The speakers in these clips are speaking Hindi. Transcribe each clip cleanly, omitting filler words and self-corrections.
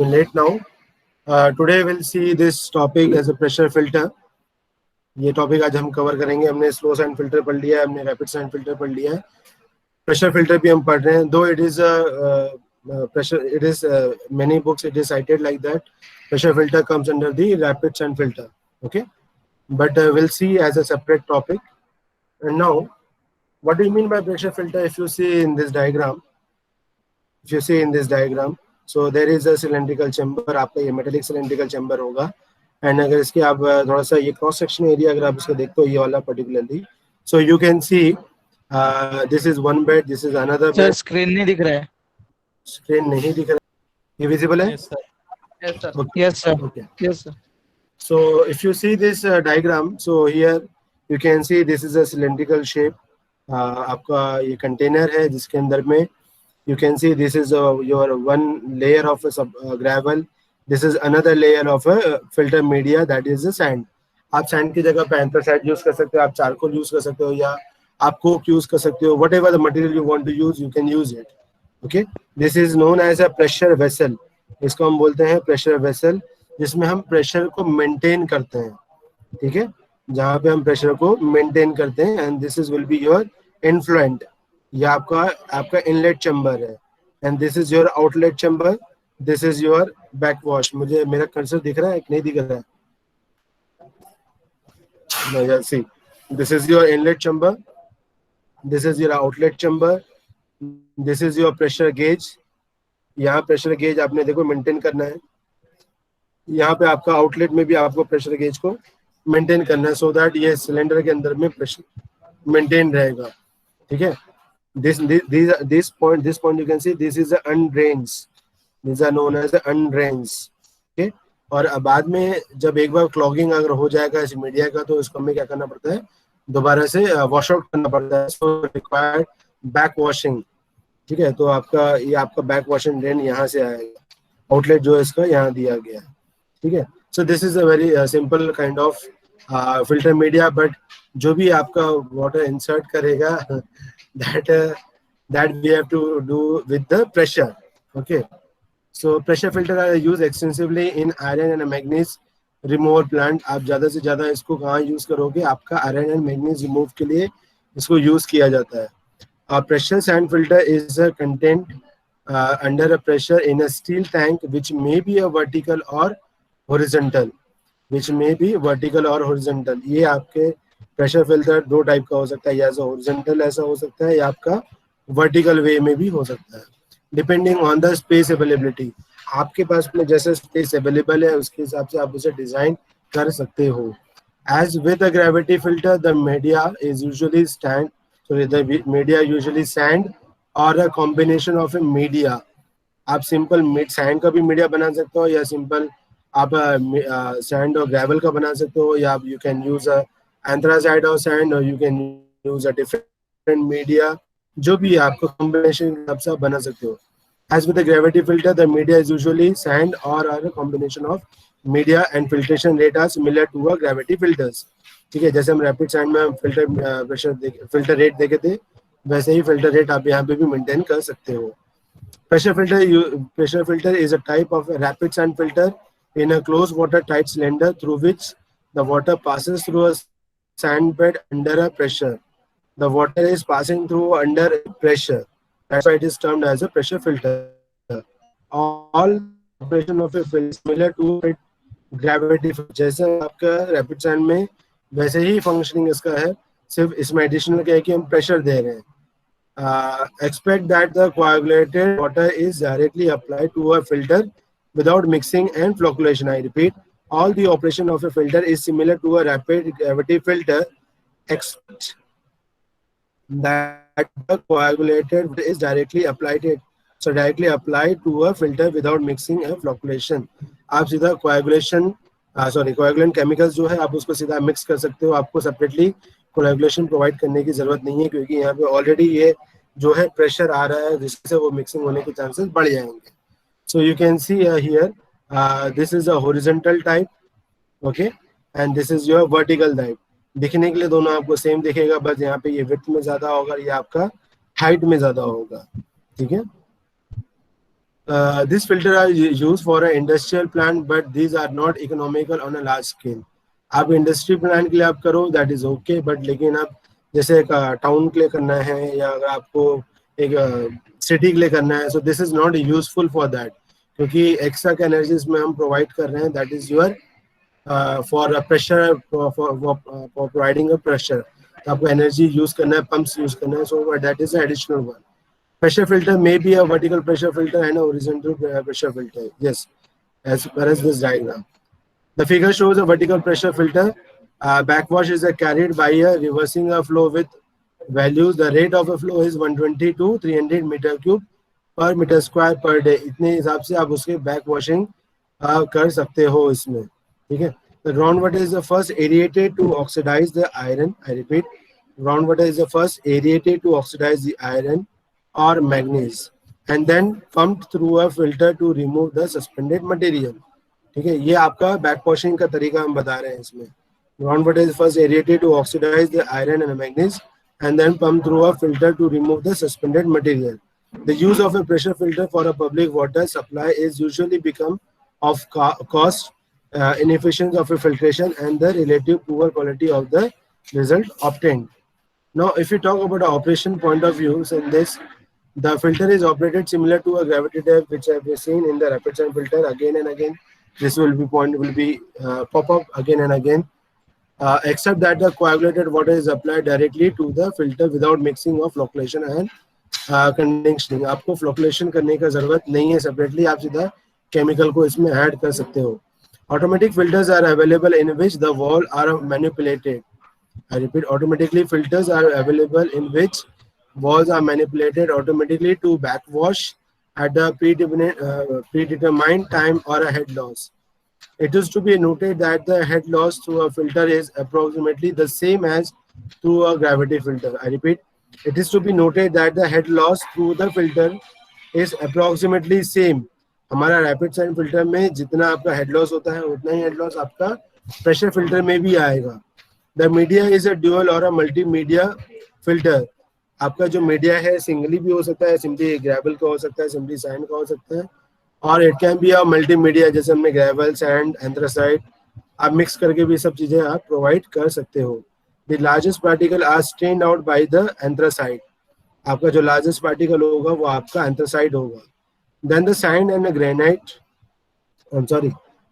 late now. Today we'll see this topic as a pressure filter. ये टॉपिक आज हम कवर करेंगे. हमने स्लो सैंड फिल्टर पढ़ लिया है, हमने रैपिड सैंड फिल्टर पढ़ लिया है, प्रेशर फिल्टर भी हम पढ़ रहे हैं. दो it is pressure, it is many books it is cited like that pressure filter comes under the rapid sand filter. Okay, but we'll see as a separate topic. And now, what do you mean by pressure filter? If you see in this diagram, so there is a cylindrical chamber. आपका ये metallic cylindrical chamber होगा. And अगर इसके आप थोड़ा सा ये cross section area अगर आप इसको देखते हो, ये वाला particularly, so you can see this is one bed, this is another sir bed. Screen नहीं दिख रहा है. स्क्रीन नहीं दिख रहा है. ये visible है? Yes sir. Yes sir. Okay. Yes sir. Okay. Yes sir. So if you see this diagram, so here you can see this is a cylindrical shape. आपका ये container है जिसके अंदर में you can see this is your one layer of a gravel. This is another layer of a filter media, that is the sand. आप sand की जगह पे anthracite use कर सकते हो, आप charcoal use कर सकते हो, या आप coke use कर सकते हो. Whatever the material you want to use, you can use it. Okay, this is known as a pressure vessel. इसको हम बोलते हैं pressure vessel, जिसमें हम प्रेशर को मेंटेन करते हैं. ठीक है, जहाँ पे हम प्रेशर को मेंटेन करते हैं. And this is will be your influent. ये आपका इनलेट चैम्बर है. And this is your outlet chamber. This is your backwash. मुझे मेरा कर्सर दिख रहा है कि नहीं दिख रहा है? See, this is your inlet chamber, this is your outlet chamber, this is your pressure gauge. यहाँ प्रेशर गेज आपने देखो मेंटेन करना है. यहाँ पे आपका आउटलेट में भी आपको प्रेशर गेज को मेंटेन करना है, सो दैट ये सिलेंडर के अंदर में प्रेशर मेंटेन रहेगा. ठीक है, this point you can see this is the undrains. These are known as the undrains. Okay, और बाद में जब एक बार क्लॉगिंग अगर हो जाएगा इस मीडिया का, तो इसको हमें क्या करना पड़ता है, दोबारा से वॉश आउट करना पड़ता है. So required back washing. ठीक है, तो आपका बैक वॉशिंग ड्रेन यहाँ से आएगा. आउटलेट जो है इसका यहाँ दिया गया है. ठीक है, so this is a very simple kind of filter media. But जो भी आपका वाटर इंसर्ट करेगा, that we have to do with the pressure. Okay, so pressure filter are used extensively in iron and manganese removal plant. आप ज़्यादा से ज़्यादा इसको कहाँ यूज़ करोगे? आपका आयरन एंड मैग्नीज रिमूव के लिए इसको यूज़ किया जाता है. Pressure sand filter is a content under a pressure in a steel tank, which may be a vertical or horizontal. ये आपके प्रेशर फिल्टर दो टाइप का हो सकता है, या तो हॉरिजॉन्टल ऐसा हो सकता है, या आपका वर्टिकल वे में भी हो सकता है, depending on the space availability. आपके पास में जैसे स्पेस अवेलेबल है उसके हिसाब से आप उसे डिजाइन कर सकते हो. As with a gravity filter the media is usually sand or a combination of a media. आप सिंपल सैंड का भी मीडिया बना सकते हो, या सिंपल आप सैंड और ग्रेवल का बना सकते हो, या you can use anthracite or sand, or you can use a different media. जो भी आपको combination हिसाब से आप बना सकते हो. As with the gravity filter, the media is usually sand or a combination of media, and filtration rate are similar to a gravity filters. ठीक है, जैसे हम रैपिड सैंड में फिल्टर रेट देखे थे, वैसे ही फिल्टर रेट आप यहाँ पे भी मेंटेन कर सकते हो. Pressure filter is a type of a rapid sand filter in a closed water tight cylinder through which the water passes through a sand bed under a pressure. The water is passing through under pressure. That's why it is termed as a pressure filter. All operation of a filter similar to gravity filter. जैसे आपका रैपिड सैंड में वैसे ही फंक्शनिंग इसका है, सिर्फ इसमें एडिशनल क्या है कि हम प्रेशर दे रहे हैं. Expect that the coagulated water is directly applied to a filter without mixing and flocculation. I repeat, all the operation of a filter is similar to a rapid gravity filter, except that the coagulated water is directly applied to a filter without mixing and flocculation. आप सीधा coagulant chemicals जो है आप उसको सीधा mix कर सकते हो. आपको separately coagulation provide करने की जरूरत नहीं है, क्योंकि यहाँ पे ऑलरेडी ये जो है प्रेशर आ रहा है, जिससे वो मिक्सिंग होने के चांसेस बढ़ जाएंगे. So you can see here, this is a horizontal type, okay, and this is your vertical type. दिखने के लिए दोनों आपको सेम दिखेगा, बस यहाँ पे ये विड्थ में ज्यादा होगा, ये आपका हाइट में ज्यादा होगा. ठीक है, This filter are used for an industrial plant, but these are not economical on a large scale. आप इंडस्ट्री प्लान के लिए आप करो दैट इज ओके, बट लेकिन आप जैसे एक टाउन के लिए करना है या अगर आपको एक सिटी के लिए करना है, so this is not useful for that, क्योंकि एक्स्ट्रा का एनर्जीज में हम प्रोवाइड कर रहे हैं, that is your for pressure, for providing a pressure, तो आपको एनर्जी यूज करना है, पंप्स यूज करना है, so that is additional one. Pressure filter may be a vertical pressure filter and a horizontal pressure filter. Yes, as far as this diagram. The figure shows a vertical pressure filter. Backwash is carried by a reversing a flow with values. The rate of a flow is 120 to 300 meter cube per meter square per day. इतने हिसाब से आप उसके बैकवॉशिंग कर सकते हो इसमें, ठीक है. The groundwater is the first aerated to oxidize the iron. I repeat, groundwater is the first aerated to oxidize the iron or manganese and then pumped through a filter to remove the suspended material. ठीक है, ये आपका बैकवॉशिंग का तरीका हम बता रहे हैं इसमें. Groundwater is first aerated to oxidize the iron and manganese and then pumped through a filter to remove the suspended material. The use of a pressure filter for a public water supply is usually become of cost, inefficiency of a filtration and the relative poor quality of the result obtained. Now, if you talk about the operation point of view, so in this, the filter is operated similar to a gravity tap, which I have seen in the rapid sand filter again and again. This will be pop up again and again, except that the coagulated water is applied directly to the filter without mixing of flocculation and conditioning. आपको flocculation करने का जरूरत नहीं है separately, आप सीधा chemical को इसमें add कर सकते हो. Automatic filters are available in which the walls are manipulated. I repeat, automatically filters are available in which walls are manipulated automatically to backwash at a predetermined time or a head loss. It is to be noted that the head loss through a filter is approximately the same as through a gravity filter. I repeat, it is to be noted that the head loss through the filter is approximately same. हमारा रैपिड सैंड फिल्टर में जितना आपका हेड लॉस होता है उतना ही हेड लॉस आपका प्रेशर फिल्टर में भी आएगा. The media is a dual और अ मल्टीमीडिया फिल्टर. आपका जो मीडिया है सिंगली भी हो सकता है, सिंपली ग्रेवल का हो सकता है, सिंपली सैंड का हो सकता है, और it can be a multimedia, जैसे हमने ग्रेवल, सैंड, एंथ्रासाइट, आप मिक्स करके भी सब चीजें आप प्रोवाइड कर सकते हो. The largest particle are strained out by the anthracite. आपका जो लार्जेस्ट पार्टिकल होगा वो आपका एंथ्रासाइट होगा. Then the sand and granite,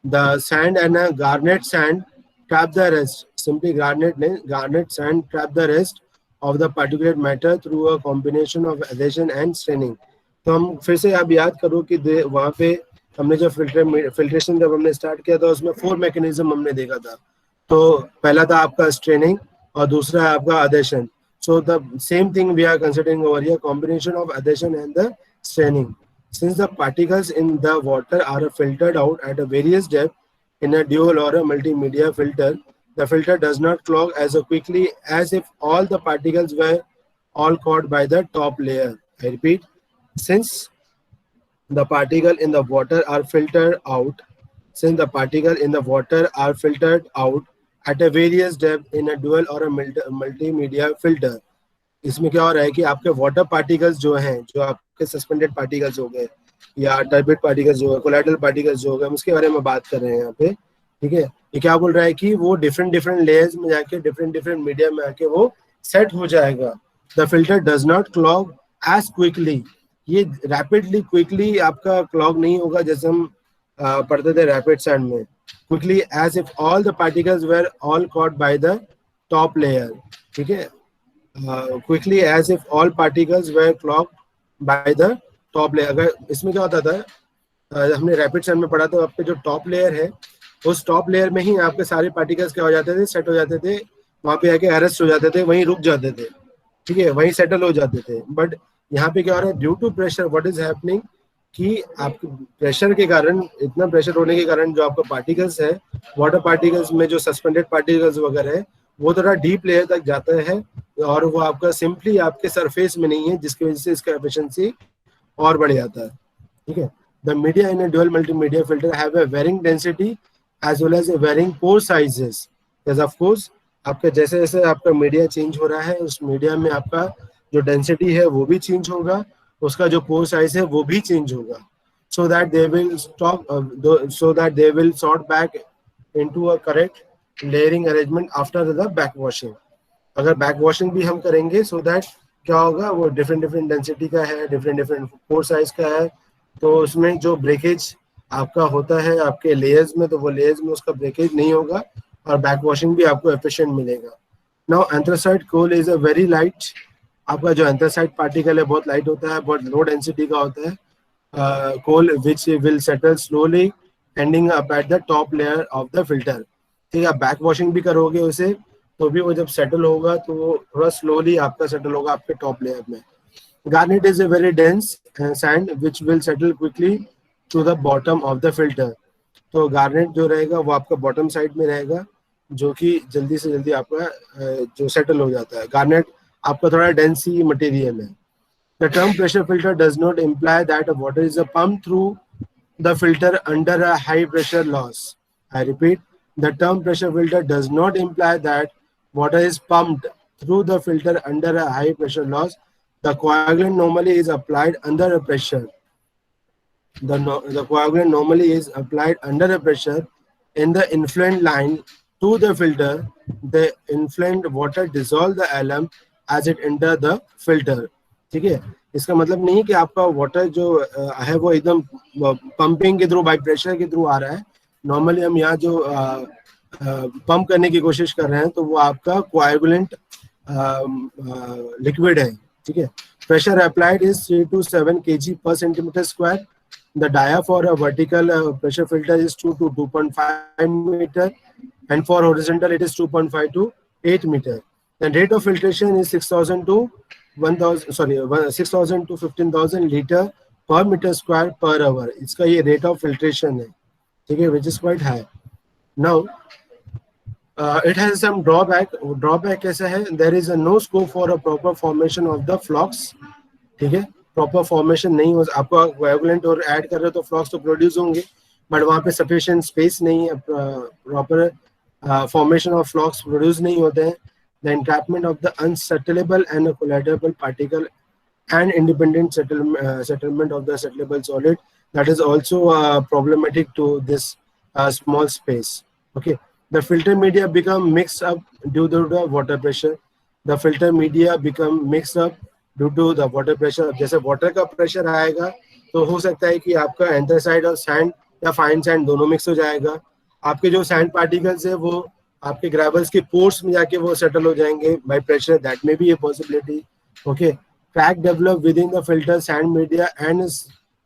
the sand and a garnet sand trap the rest. Simply garnet sand trap the rest of the particulate matter through a combination of adhesion and staining. तो हम फिर से आप याद करो कि वहाँ पे हमने जो फिल्ट्रेशन जब हमने स्टार्ट किया था उसमें 4 मैकेनिज्म हमने देखा था. तो पहला था आपका स्ट्रेनिंग और दूसरा है आपका adhesion. So the same thing we are considering over here, combination of adhesion and the staining. Since the particles in the water are filtered out at a various depth in a dual or a multimedia filter, the filter does not clog as quickly as if all the particles were all caught by the top layer. I repeat, since the particle in the water are filtered out, at a various depth in a dual or a multimedia filter. इसमें क्या हो रहा है कि आपके वाटर पार्टिकल्स जो हैं, जो आपके सस्पेंडेड पार्टिकल्स हो गए या टर्बिड पार्टिकल्स जो है, कोलाइडल पार्टिकल्स जो हो गए, हम उसके बारे में बात कर रहे हैं यहाँ पे. ठीक है, ये क्या बोल रहा है कि वो डिफरेंट लेयर्स में जाके डिफरेंट मीडियम में आके वो सेट हो जाएगा. The filter does not clog as quickly. ये रैपिडली क्विकली आपका क्लॉग नहीं होगा जैसे हम पढ़ते थे रैपिड सैंड में. Quickly as if all the particles were all caught by the top layer. ठीक है, quickly as if all particles were clogged by the top layer. अगर इसमें क्या होता था, हमने रैपिड सैंड में पढ़ा था, आपके जो टॉप लेयर है उस टॉप लेयर में ही आपके सारे पार्टिकल्स क्या हो जाते थे, सेट हो जाते थे, वहाँ पे आके अरेस्ट हो जाते थे, वहीं रुक जाते थे. ठीक है, वहीं सेटल हो जाते थे. बट यहाँ पे क्या हो रहा है, due to pressure what is happening, कि आपके प्रेशर के कारण, इतना प्रेशर होने के कारण जो आपका पार्टिकल्स है, वाटर पार्टिकल्स में जो सस्पेंडेड पार्टिकल्स वगैरह है, वो थोड़ा डीप लेयर तक जाता है और वो आपका सिंपली आपके सरफेस में नहीं है, जिसकी वजह से इसका एफिशिएंसी और बढ़ जाता है. ठीक है, the media in a dual multimedia filter have a varying density as well as varying pore sizes. Of course आपका जैसे जैसे आपका मीडिया चेंज हो रहा है, उस मीडिया में आपका जो डेंसिटी है वो भी चेंज होगा, उसका जो पोर साइज है वो भी चेंज होगा. so that they will stop so that they will sort back into a correct layering arrangement after the back washing. अगर बैक वॉशिंग भी हम करेंगे सो दैट क्या होगा, वो डिफरेंट डिफरेंट डेंसिटी का है, डिफरेंट डिफरेंट पोर साइज का है, तो उसमें जो ब्रेकेज आपका होता है आपके लेयर्स में, तो वो लेयर्स में उसका ब्रेकेज नहीं होगा और बैक वॉशिंग भी आपको एफिशिएंट मिलेगा. Now anthracite coal is a very light. आपका जो एंथ्रासाइट पार्टिकल है बहुत लाइट होता है, बहुत लो डेंसिटी का होता है. Coal which will settle slowly ending up at the top layer of the filter. ठीक है, आप बैक वॉशिंग भी करोगे उसे तो भी वो जब सेटल होगा तो वो थोड़ा स्लोली आपका सेटल होगा आपके टॉप लेयर में. Garnet is a very dense sand which will settle quickly to the bottom of the filter. तो गार्नेट जो रहेगा वो आपका बॉटम साइड में रहेगा, जो कि जल्दी से जल्दी आपका जो सेटल हो जाता है. गार्नेट आपका थोड़ा डेंस ही मटेरियल है. The term pressure filter does not imply that water is pumped through the filter under a high pressure loss. I repeat, the term pressure filter does not imply that water is pumped through the filter under a high pressure loss. The coagulant normally is applied under a pressure. The coagulant normally is applied under a pressure in the influent line to the filter. The influent water dissolve the alum as it enter the filter. ठीक है, इसका मतलब नहीं कि आपका वाटर जो है वो एकदम पंपिंग के थ्रू बाई प्रेशर के थ्रू आ रहा है. नॉर्मली हम यहाँ जो पंप करने की कोशिश कर रहे हैं तो वो आपका कोएगुलेंट लिक्विड है. ठीक है, pressure applied is 3 to 7 kg per centimeter square. The dia for a vertical pressure filter is 2 to 2.5 meter, and for horizontal it is 2.5 to 8 meter. The rate of filtration is 6,000 to 15,000 liter per meter square per hour. इसका ये rate of filtration है. ठीक है, which is quite high. Now it has some drawback. Drawback कैसा है? There is a no scope for a proper formation of the flocks. ठीक है, प्रॉपर फॉर्मेशन नहीं हो, आपको कोएगुलेंट और ऐड कर रहे हो तो फ्लॉक्स तो प्रोड्यूस होंगे, बट वहाँ पे सफिशिएंट स्पेस नहीं है, proper formation of flocs produce नहीं होते हैं. The entrapment of the unsettleable and collateral particle and independent settlement of the settleable solid, that is also problematic to this small space. Okay, the filter media become mixed up due to the water pressure. The filter media become mixed up due to the water pressure. जैसे वाटर का प्रेशर आएगा तो हो सकता है कि आपका एंथ्रासाइड और सैंड या फाइन सैंड दोनों मिक्स हो जाएगा. आपके जो सैंड पार्टिकल्स है वो आपके ग्रेवल्स के पोर्स में जाके वो सेटल हो जाएंगे by pressure. That may be a possibility. Okay, crack develop within the filter sand media and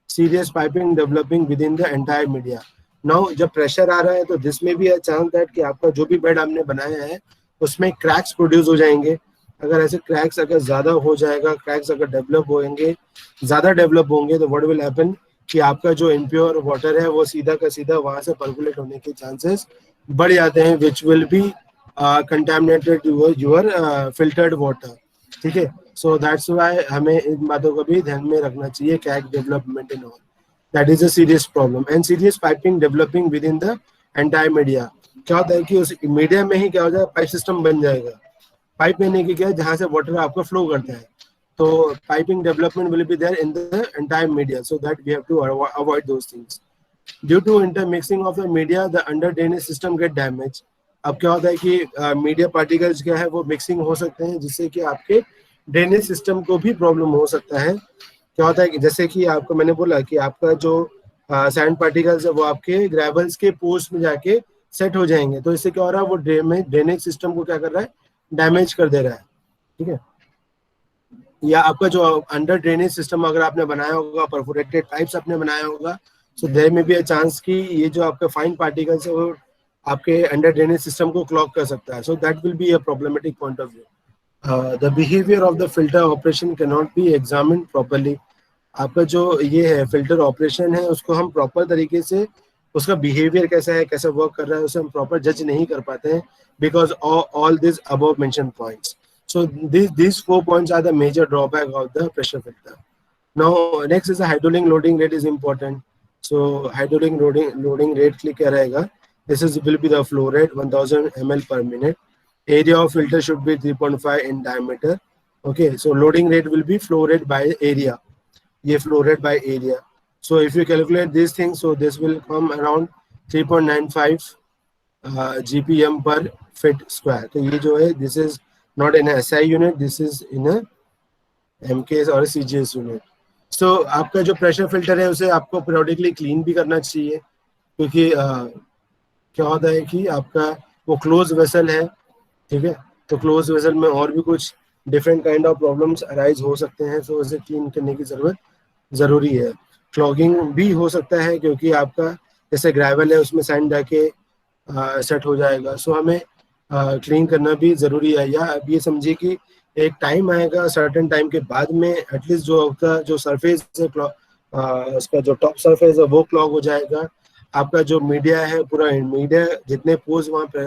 serious piping developing within the entire media. Now जब प्रेशर आ रहा है तो दिस में भी है चांस दैट कि आपका जो भी बेड आपने बनाया है उसमें क्रैक्स प्रोड्यूस हो जाएंगे. अगर ऐसे क्रैक्स अगर ज्यादा हो जाएगा, क्रैक्स अगर डेवलप होंगे, ज्यादा डेवलप होंगे, तो व्हाट विल हैपन कि आपका जो इम्प्योर वाटर है वो सीधा का सीधा वहां से पर्कुलेट होने के चांसेस बढ़ जाते हैं, which will be contaminated your filtered water. ठीक है, सो दैट्स व्हाई हमें इन बातों को भी ध्यान में रखना चाहिए. Crack development and all, that is a serious problem. And serious piping developing with in the entire media. क्या होता है कि उस मीडिया में ही क्या हो जाएगा, पाइप सिस्टम बन जाएगा. पाइप में की क्या है, जहां से वाटर आपका फ्लो करता है, तो piping development will be there in the entire media, so that we have to avoid those things. Due to intermixing of the media the under drainage system get damage. अब क्या होता है कि मीडिया पार्टिकल्स क्या है वो मिक्सिंग हो सकते हैं, जिससे कि आपके ड्रेनेज सिस्टम को भी प्रॉब्लम हो सकता है. क्या होता है कि जैसे कि आपको मैंने बोला कि आपका जो सैंड पार्टिकल्स है वो आपके ग्रेवल्स के पोर्स में जाके सेट हो जाएंगे, तो इससे क्या हो रहा है, वो ड्रेनेज सिस्टम को क्या कर रहा है, डैमेज कर दे रहा है. ठीक है, या आपका जो अंडर ड्रेनेज सिस्टम अगर आपने बनाया होगा, परफोरेटेड पाइप्स आपने बनाया होगा, सो देयर में बी अ चांस कि ये जो आपका फाइन पार्टिकल्स है वो आपके अंडर ड्रेनेज सिस्टम को क्लॉग कर सकता है. So that will be a problematic point of view. The behavior of the filter operation cannot be examined properly. आपका जो ये है फिल्टर ऑपरेशन है उसको हम प्रॉपर तरीके से उसका बिहेवियर कैसा है, कैसा वर्क कर रहा है, उसे हम प्रॉपर जज नहीं कर पाते हैं, because all this above mention points. So these 4 points are the major drawback of the pressure filter. Now next is the hydraulic loading rate is important. So hydraulic loading rate क्या रहेगा, this is will be the flow rate 1000 ml per minute. Area of filter should be 3.5 in diameter. Okay, so loading rate will be flow rate by area. ये flow rate by area. So if you calculate these things, so this will come around 3.95 GPM per feet square. तो ये जो है, this is not in a SI unit, this is in a MKS और CGS unit. So आपका जो प्रेशर फिल्टर है उसे आपको periodically क्लीन भी करना चाहिए, क्योंकि क्या होता है कि आपका वो क्लोज वेसल है, ठीक है, तो क्लोज वेसल में और भी कुछ different kind of problems arise हो सकते हैं, तो उसे क्लीन करने की जरूरत ज़रूरी है. क्लॉगिंग भी हो सकता है क्योंकि आपका जैसे ग्रेवल है उसमें सैंड जाके सेट हो जाएगा, सो हमें क्लीन करना भी ज़रूरी है. या अब ये समझिए कि एक टाइम आएगा, सर्टेन टाइम के बाद में एटलीस्ट जो आपका जो सरफेस है, उसका जो टॉप सरफेस है वो क्लॉग हो जाएगा. आपका जो मीडिया है, पूरा मीडिया जितने पोज वहाँ पे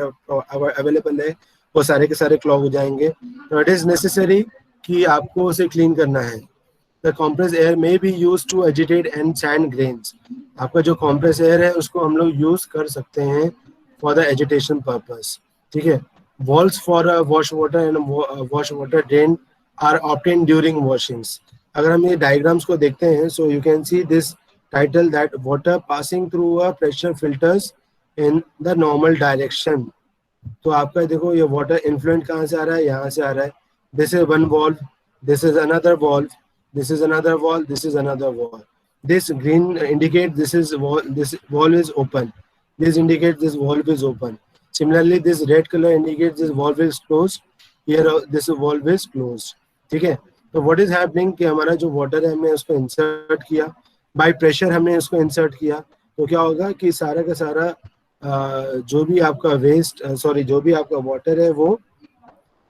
अवेलेबल है वो सारे के सारे क्लॉग हो जाएंगे. तो इट इज़ नेसेसरी कि आपको उसे क्लीन करना है. The compressed air may be used to agitate and sand grains. आपका जो compressed air है उसको हम लोग यूज कर सकते हैं for the agitation purpose. ठीक है. Valves for wash water and wash water drain are obtained during washings. अगर हम ये diagrams को देखते हैं, so you can see this title that water passing through a pressure filters in the normal direction. तो आपका देखो ये water influent कहाँ से आ रहा है, यहाँ से आ रहा है. This is one valve, this is another valve, this is another valve, this is another valve. This green indicates this valve is open. This indicates this valve is open. Similarly, this red color indicates this valve is closed. Here this valve is closed. ठीक है. तो what is happening कि हमारा जो water है हमने उसको insert किया, by pressure हमने उसको insert किया, तो क्या होगा कि सारा का सारा जो भी आपका वेस्ट जो भी आपका वाटर है वो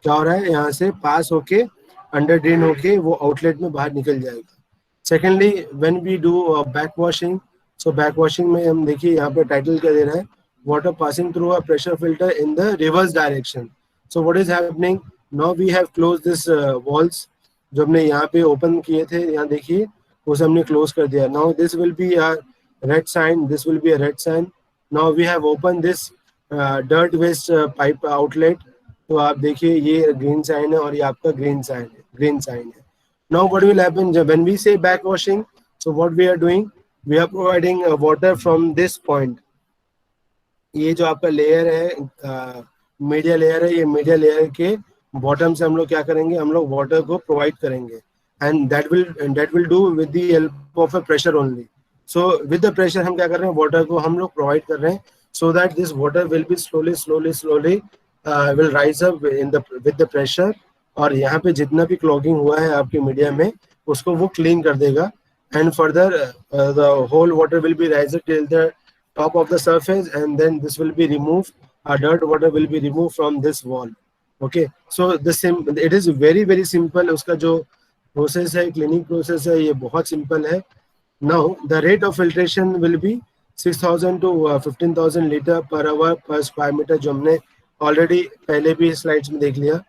क्या हो रहा है, यहाँ से पास होके अंडर ड्रेन होके वो आउटलेट में बाहर निकल जाएगा. Secondly, when we do back washing, so back washing में हम देखिए यहाँ पे टाइटल क्या दे रहा है, water passing through a pressure filter in the reverse direction. So what is happening now, we have close this valves, जो हमने यहाँ पे ओपन किए थे, यहाँ देखिए उसे हमने क्लोज कर दिया. Now this will be a red sign, this will be a red sign. Now we have open this dirt waste pipe outlet, तो आप देखिए ये ग्रीन साइन है और ये आपका ग्रीन साइन है. Now what will happen when we say back washing? So what we are doing, we are providing water from this point. ये जो आपका लेयर है, मीडिया लेयर है, ये मीडिया लेयर के बॉटम से हम लोग क्या करेंगे, हम लोग वाटर को प्रोवाइड करेंगे, and that will do with the help of a pressure only. So with the pressure हम क्या कर रहे हैं, वाटर को हम लोग प्रोवाइड कर रहे हैं, so that this water will be slowly will rise up with the pressure. और यहाँ पे जितना भी क्लॉगिंग हुआ है आपके मीडिया में उसको वो क्लीन कर देगा, and further the whole water will be rise till the top of the surface, and then this will be removed, dirt water will be removed from this wall. Okay, so it is very simple. उसका जो प्रोसेस है, क्लीनिंग प्रोसेस है, ये बहुत सिंपल है. Now the rate of filtration will be 6,000 to 15,000 litre per hour पर स्क्वायर मीटर, जो हमने ऑलरेडी पहले भी स्लाइड्स में देख लिया.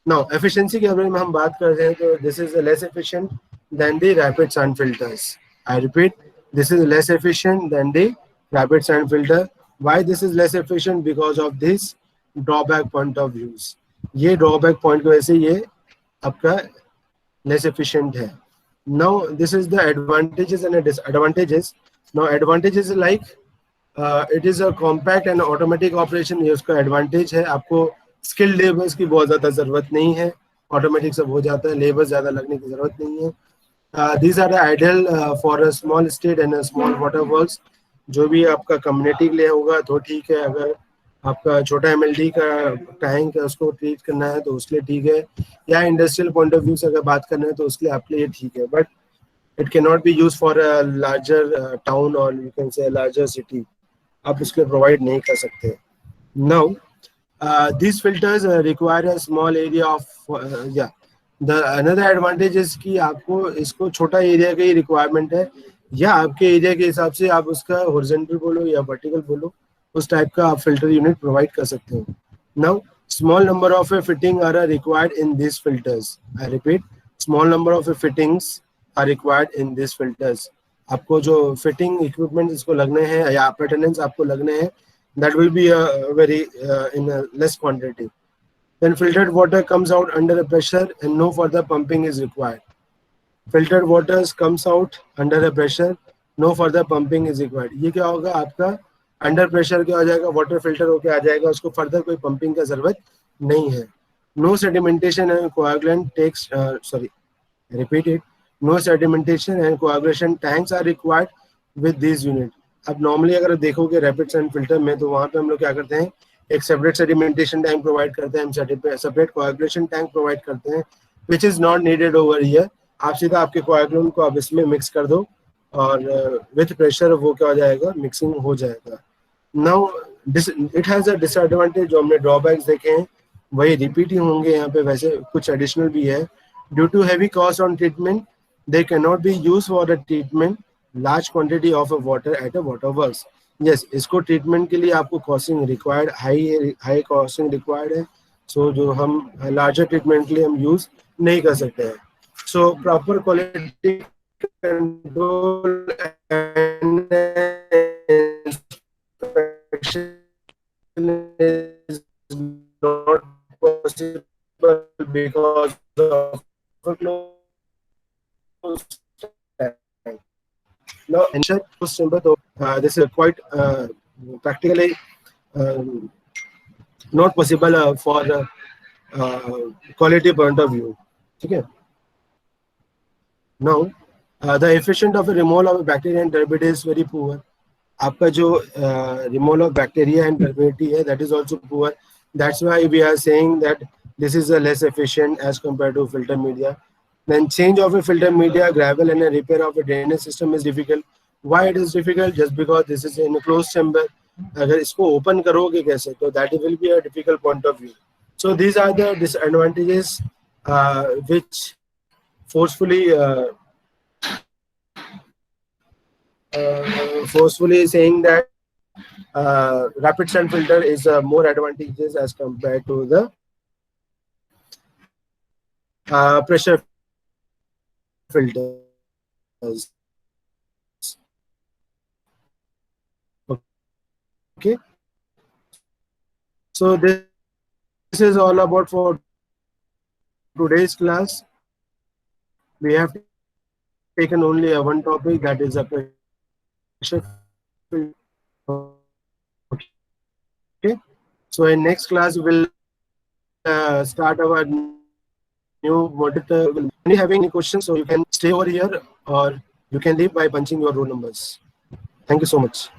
Now efficiency के बारे में हम बात कर रहे हैं, तो this is less efficient than the rapid sand filters. I repeat, this is less efficient than the rapid sand filter. Why this is less efficient? Because of this drawback point of views. ये drawback point की वजह से ये आपका less efficient है. Now this is the advantages and disadvantages. Now advantages like it is a compact and automatic operation. ये उसका advantage है, आपको skilled laborers की बहुत ज़्यादा ज़रूरत नहीं है, ऑटोमेटिक सब हो जाता है, लेबर ज़्यादा लगने की ज़रूरत नहीं है. These are the ideal for a small state and a small water works. जो भी आपका कम्युनिटी के लिए होगा तो ठीक है, अगर आपका छोटा MLD का टैंक है उसको ट्रीट करना है तो उसके लिए ठीक है, या इंडस्ट्रियल पॉइंट ऑफ व्यू से अगर बात करना है तो उसके लिए आपके लिए ठीक है, but it can not be use for a larger town or you can say larger city, आप उसके लिए प्रोवाइड नहीं कर सकते. Now these filters require a small area of the another advantage is कि आपको इसको छोटा एरिया का ही रिक्वायरमेंट है, या आपके एरिया के हिसाब से आप उसका हॉरिजॉन्टल बोलो या वर्टिकल बोलो, उस टाइप का आप फिल्टर यूनिट प्रोवाइड कर सकते हो. Now small number of fitting are required in this filters. I repeat, small number of fittings are required in this filters. आपको जो फिटिंग इक्विपमेंट इसको लगने हैं या अटेंडेंस आपको लगने हैं, that will be very in a less quantity. Then filtered water comes out under a pressure and no further pumping is required. Filtered waters comes out under a pressure no further pumping is required. ये क्या होगा, आपका अंडर प्रेशर क्या हो जाएगा, वाटर फिल्टर होके आ जाएगा, उसको फर्दर कोई पंपिंग का जरूरत नहीं है। No sedimentation and coagulant tanks sorry repeat it, no sedimentation and coagulation tanks are required with these unit। अब नॉर्मली अगर देखोगे रैपिड सैंड फिल्टर में, तो वहाँ पे हम लोग क्या करते हैं, एक सेपरेट सेडिमेंटेशन टैंक प्रोवाइड करते हैं, हम सेपरेट कोआगुलेशन टैंक प्रोवाइड करते हैं, which is not needed over here. आप सीधा आपके कोआगुलेंट को आप इसमें मिक्स कर दो और विथ प्रेशर वो क्या हो जाएगा, मिक्सिंग हो जाएगा। Now it has a disadvantage, जो हमने ड्रॉबैक्स देखे हैं वही रिपीट ही होंगे यहाँ पे, वैसे कुछ एडिशनल भी है। Due to heavy cost on treatment they can not be use for a treatment large quantity of a water at a water works. Yes, इसको ट्रीटमेंट के लिए आपको costing required, high costing required है। सो जो हम लार्जर ट्रीटमेंट के लिए हम यूज नहीं कर सकते हैं। So proper quality control and is not possible because of a closed tank. Now, ensure closed chamber, though, this is quite practically not possible for quality point of view. Okay. Now, the efficient of a removal of bacteria and turbidity is very poor. आपका जो removal of bacteria and turbidity है, that is also poor. That's why we are saying that this is a less efficient as compared to filter media. Then change of a filter media, gravel and a repair of a drainage system is difficult. Why it is difficult? Just because this is in a closed chamber. अगर इसको open करोगे कैसे, तो that will be a difficult point of view. So these are the disadvantages which forcefully saying that rapid sand filter is more advantageous as compared to the pressure filters. Okay, so this is all about for today's class. We have taken only one topic, that is a pressure filter. Okay, so in next class we'll start our new module. When you have any questions, so you can stay over here or you can leave by punching your roll numbers. Thank you so much.